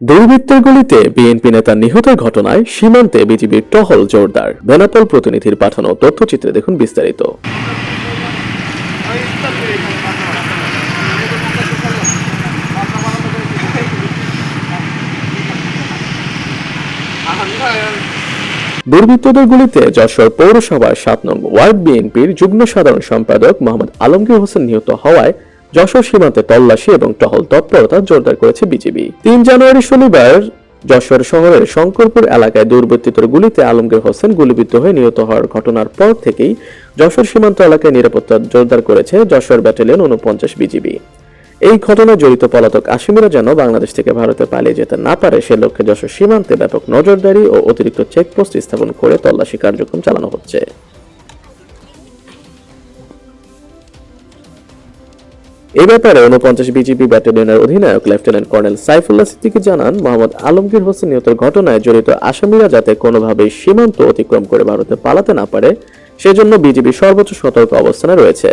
দুর্বৃত্তের গুলিতে বিএনপি নেতা নিহতের ঘটনায় সীমান্তে বিজিবির টহল জোরদার। বেনাপোল প্রতিনিধির পাঠানো তথ্যচিত্রে দেখুন বিস্তারিত। দুর্বৃত্তদের গুলিতে যশোর পৌরসভার ৭ নং ওয়ার্ড বিএনপির যুগ্ম সাধারণ সম্পাদক মোহাম্মদ আলমগীর হোসেন নিহত হওয়ায় যশোর সীমান্তে তল্লাশি এবং টহল তৎপরতা জোরদার করেছে বিজিবি। ৩ জানুয়ারি শনিবার যশোর শহরের শঙ্করপুর এলাকায় দুর্বৃত্তদের গুলিতে আলমগীর হোসেন গুলিবিদ্ধ হয়ে নিহত হওয়ার ঘটনার পর থেকেই যশোর সীমান্ত এলাকায় নিরাপত্তা জোরদার করেছে যশোর ব্যাটালিয়ন ৪৯ বিজিবি। এই ঘটনায় জড়িত পলাতক আসামিরা যেন বাংলাদেশ থেকে ভারতে পালিয়ে যেতে না পারে সে লক্ষ্যে যশোর সীমান্তে ব্যাপক নজরদারি ও অতিরিক্ত চেকপোস্ট স্থাপন করে তল্লাশি কার্যক্রম চালানো হচ্ছে। এ ব্যাপারে ৪৯ বিজিবি ব্যাটালিয়নের অধিনায়ক লেফটেন্যান্ট কর্নেল সাইফুল্লাহ সিদ্দিকী জানান, মোহাম্মদ আলমগীর হোসেন নিহতের ঘটনায় জড়িত আসামিরা যাতে কোনোভাবেই সীমান্ত অতিক্রম করে ভারতে পালাতে না পারে সেজন্য বিজিবি সর্বোচ্চ সতর্ক অবস্থানে রয়েছে।